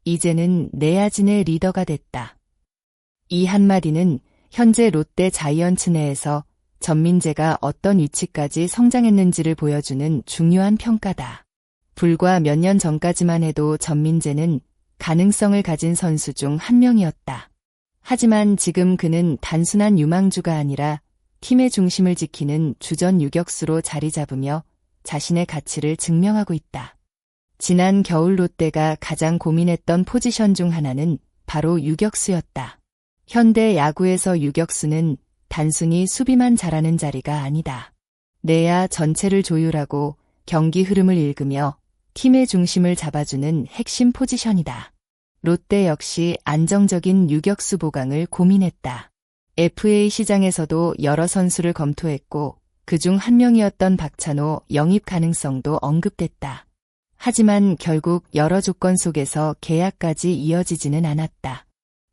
이제는 내야진의 리더가 됐다. 이 한마디는 현재 롯데 자이언츠 내에서 전민재가 어떤 위치까지 성장했는지를 보여주는 중요한 평가다. 불과 몇 년 전까지만 해도 전민재는 가능성을 가진 선수 중 한 명이었다. 하지만 지금 그는 단순한 유망주가 아니라 팀의 중심을 지키는 주전 유격수로 자리 잡으며 자신의 가치를 증명하고 있다. 지난 겨울 롯데가 가장 고민했던 포지션 중 하나는 바로 유격수였다. 현대 야구에서 유격수는 단순히 수비만 잘하는 자리가 아니다. 내야 전체를 조율하고 경기 흐름을 읽으며 팀의 중심을 잡아주는 핵심 포지션이다. 롯데 역시 안정적인 유격수 보강을 고민했다. FA 시장에서도 여러 선수를 검토했고 그중 한 명이었던 박찬호 영입 가능성도 언급됐다. 하지만 결국 여러 조건 속에서 계약까지 이어지지는 않았다.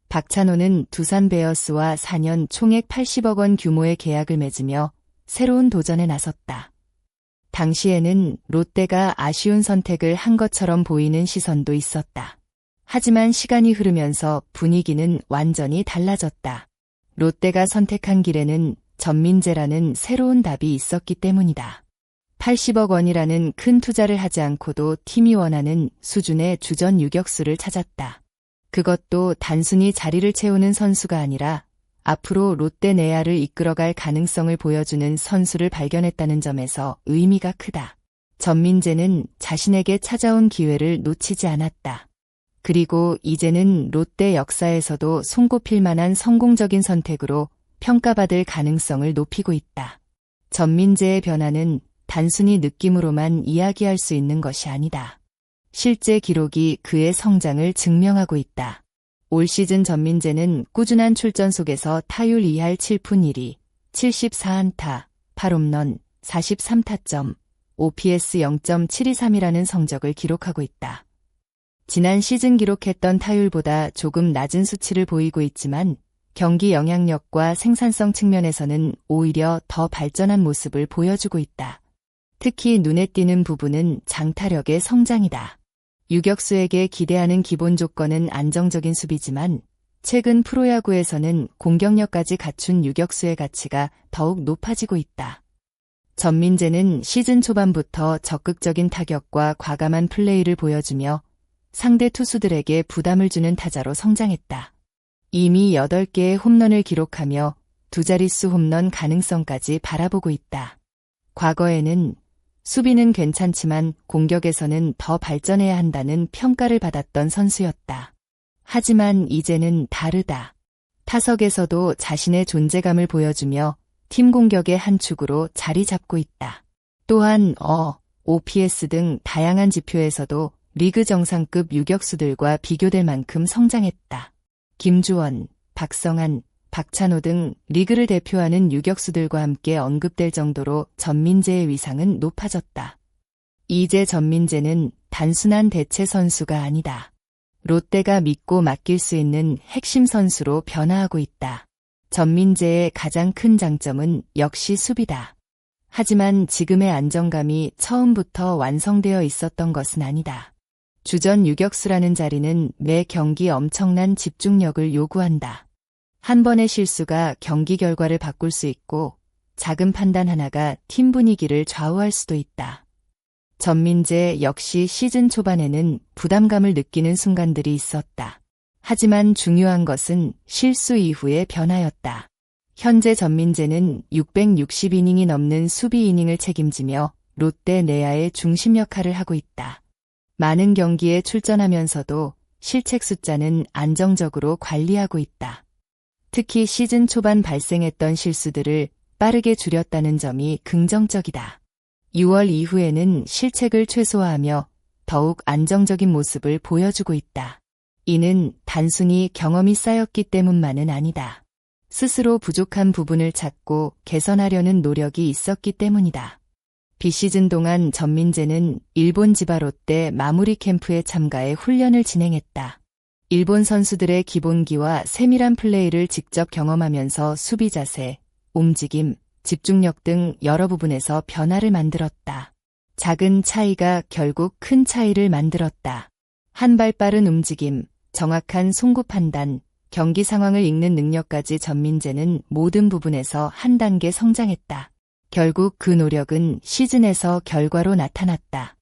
박찬호는 두산 베어스와 4년 총액 80억 원 규모의 계약을 맺으며 새로운 도전에 나섰다. 당시에는 롯데가 아쉬운 선택을 한 것처럼 보이는 시선도 있었다. 하지만 시간이 흐르면서 분위기는 완전히 달라졌다. 롯데가 선택한 길에는 전민재라는 새로운 답이 있었기 때문이다. 80억 원이라는 큰 투자를 하지 않고도 팀이 원하는 수준의 주전 유격수를 찾았다. 그것도 단순히 자리를 채우는 선수가 아니라 앞으로 롯데 내야를 이끌어갈 가능성을 보여주는 선수를 발견했다는 점에서 의미가 크다. 전민재는 자신에게 찾아온 기회를 놓치지 않았다. 그리고 이제는 롯데 역사에서도 손꼽힐 만한 성공적인 선택으로 평가받을 가능성을 높이고 있다. 전민재의 변화는 단순히 느낌으로만 이야기할 수 있는 것이 아니다. 실제 기록이 그의 성장을 증명하고 있다. 올 시즌 전민재는 꾸준한 출전 속에서 타율 2할 7푼 1리, 74안타, 8홈런, 43타점, OPS 0.723이라는 성적을 기록하고 있다. 지난 시즌 기록했던 타율보다 조금 낮은 수치를 보이고 있지만 경기 영향력과 생산성 측면에서는 오히려 더 발전한 모습을 보여주고 있다. 특히 눈에 띄는 부분은 장타력의 성장이다. 유격수에게 기대하는 기본 조건은 안정적인 수비지만 최근 프로야구에서는 공격력까지 갖춘 유격수의 가치가 더욱 높아지고 있다. 전민재는 시즌 초반부터 적극적인 타격과 과감한 플레이를 보여주며 상대 투수들에게 부담을 주는 타자로 성장했다. 이미 8개의 홈런을 기록하며 두 자릿수 홈런 가능성까지 바라보고 있다. 과거에는 수비는 괜찮지만 공격에서는 더 발전해야 한다는 평가를 받았던 선수였다. 하지만 이제는 다르다. 타석에서도 자신의 존재감을 보여주며 팀 공격의 한 축으로 자리 잡고 있다. 또한 OPS 등 다양한 지표에서도 리그 정상급 유격수들과 비교될 만큼 성장했다. 김주원, 박성한, 박찬호 등 리그를 대표하는 유격수들과 함께 언급될 정도로 전민재의 위상은 높아졌다. 이제 전민재는 단순한 대체 선수가 아니다. 롯데가 믿고 맡길 수 있는 핵심 선수로 변화하고 있다. 전민재의 가장 큰 장점은 역시 수비다. 하지만 지금의 안정감이 처음부터 완성되어 있었던 것은 아니다. 주전 유격수라는 자리는 매 경기 엄청난 집중력을 요구한다. 한 번의 실수가 경기 결과를 바꿀 수 있고 작은 판단 하나가 팀 분위기를 좌우할 수도 있다. 전민재 역시 시즌 초반에는 부담감을 느끼는 순간들이 있었다. 하지만 중요한 것은 실수 이후의 변화였다. 현재 전민재는 660이닝이 넘는 수비 이닝을 책임지며 롯데 내야의 중심 역할을 하고 있다. 많은 경기에 출전하면서도 실책 숫자는 안정적으로 관리하고 있다. 특히 시즌 초반 발생했던 실수들을 빠르게 줄였다는 점이 긍정적이다. 6월 이후에는 실책을 최소화하며 더욱 안정적인 모습을 보여주고 있다. 이는 단순히 경험이 쌓였기 때문만은 아니다. 스스로 부족한 부분을 찾고 개선하려는 노력이 있었기 때문이다. 비시즌 동안 전민재는 일본 지바 롯데 마무리 캠프에 참가해 훈련을 진행했다. 일본 선수들의 기본기와 세밀한 플레이를 직접 경험하면서 수비 자세, 움직임, 집중력 등 여러 부분에서 변화를 만들었다. 작은 차이가 결국 큰 차이를 만들었다. 한 발 빠른 움직임, 정확한 송구 판단, 경기 상황을 읽는 능력까지 전민재는 모든 부분에서 한 단계 성장했다. 결국 그 노력은 시즌에서 결과로 나타났다.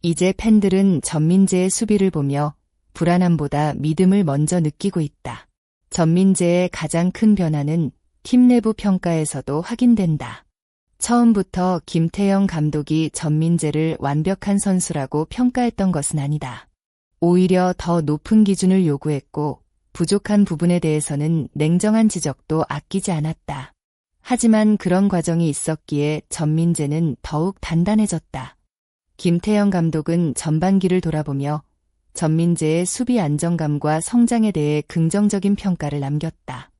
이제 팬들은 전민재의 수비를 보며 불안함보다 믿음을 먼저 느끼고 있다. 전민재의 가장 큰 변화는 팀 내부 평가에서도 확인된다. 처음부터 김태형 감독이 전민재를 완벽한 선수라고 평가했던 것은 아니다. 오히려 더 높은 기준을 요구했고 부족한 부분에 대해서는 냉정한 지적도 아끼지 않았다. 하지만 그런 과정이 있었기에 전민재는 더욱 단단해졌다. 김태형 감독은 전반기를 돌아보며 전민재의 수비 안정감과 성장에 대해 긍정적인 평가를 남겼다.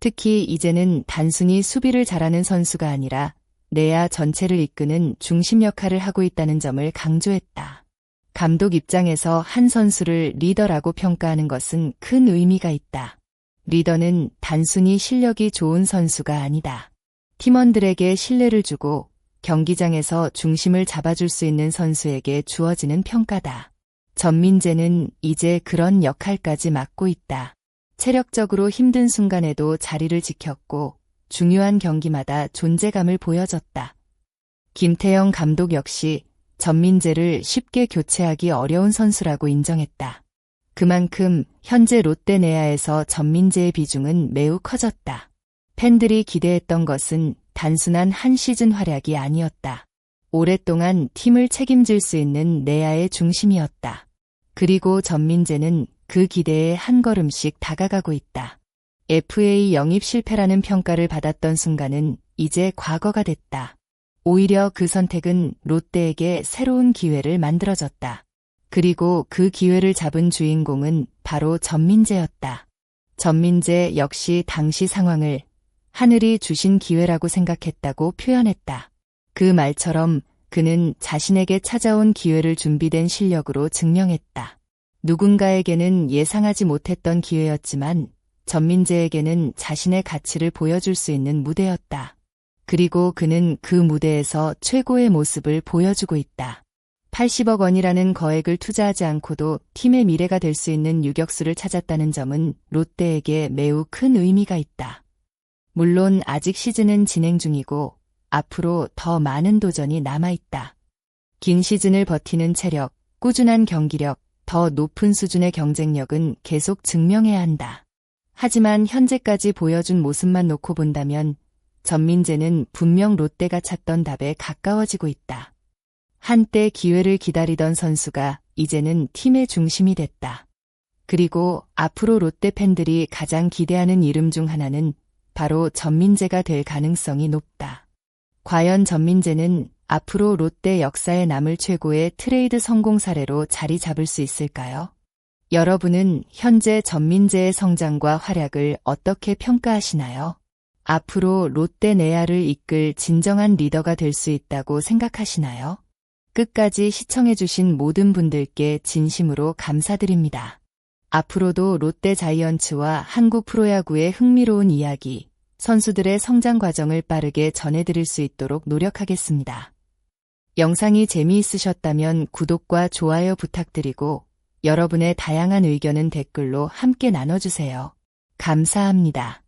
특히 이제는 단순히 수비를 잘하는 선수가 아니라 내야 전체를 이끄는 중심 역할을 하고 있다는 점을 강조했다. 감독 입장에서 한 선수를 리더라고 평가하는 것은 큰 의미가 있다. 리더는 단순히 실력이 좋은 선수가 아니다. 팀원들에게 신뢰를 주고 경기장에서 중심을 잡아줄 수 있는 선수에게 주어지는 평가다. 전민재는 이제 그런 역할까지 맡고 있다. 체력적으로 힘든 순간에도 자리를 지켰고 중요한 경기마다 존재감을 보여줬다. 김태형 감독 역시 전민재를 쉽게 교체하기 어려운 선수라고 인정했다. 그만큼 현재 롯데 내야에서 전민재의 비중은 매우 커졌다. 팬들이 기대했던 것은 단순한 한 시즌 활약이 아니었다. 오랫동안 팀을 책임질 수 있는 내야의 중심이었다. 그리고 전민재는 그 기대에 한 걸음씩 다가가고 있다. FA 영입 실패라는 평가를 받았던 순간은 이제 과거가 됐다. 오히려 그 선택은 롯데에게 새로운 기회를 만들어줬다. 그리고 그 기회를 잡은 주인공은 바로 전민재였다. 전민재 역시 당시 상황을 하늘이 주신 기회라고 생각했다고 표현했다. 그 말처럼 그는 자신에게 찾아온 기회를 준비된 실력으로 증명했다. 누군가에게는 예상하지 못했던 기회였지만 전민재에게는 자신의 가치를 보여줄 수 있는 무대였다. 그리고 그는 그 무대에서 최고의 모습을 보여주고 있다. 80억 원이라는 거액을 투자하지 않고도 팀의 미래가 될 수 있는 유격수를 찾았다는 점은 롯데에게 매우 큰 의미가 있다. 물론 아직 시즌은 진행 중이고 앞으로 더 많은 도전이 남아있다. 긴 시즌을 버티는 체력, 꾸준한 경기력, 더 높은 수준의 경쟁력은 계속 증명해야 한다. 하지만 현재까지 보여준 모습만 놓고 본다면 전민재는 분명 롯데가 찾던 답에 가까워지고 있다. 한때 기회를 기다리던 선수가 이제는 팀의 중심이 됐다. 그리고 앞으로 롯데 팬들이 가장 기대하는 이름 중 하나는 바로 전민재가 될 가능성이 높다. 과연 전민재는 앞으로 롯데 역사에 남을 최고의 트레이드 성공 사례로 자리 잡을 수 있을까요? 여러분은 현재 전민재의 성장과 활약을 어떻게 평가하시나요? 앞으로 롯데 내야를 이끌 진정한 리더가 될 수 있다고 생각하시나요? 끝까지 시청해주신 모든 분들께 진심으로 감사드립니다. 앞으로도 롯데 자이언츠와 한국 프로야구의 흥미로운 이야기, 선수들의 성장 과정을 빠르게 전해드릴 수 있도록 노력하겠습니다. 영상이 재미있으셨다면 구독과 좋아요 부탁드리고 여러분의 다양한 의견은 댓글로 함께 나눠주세요. 감사합니다.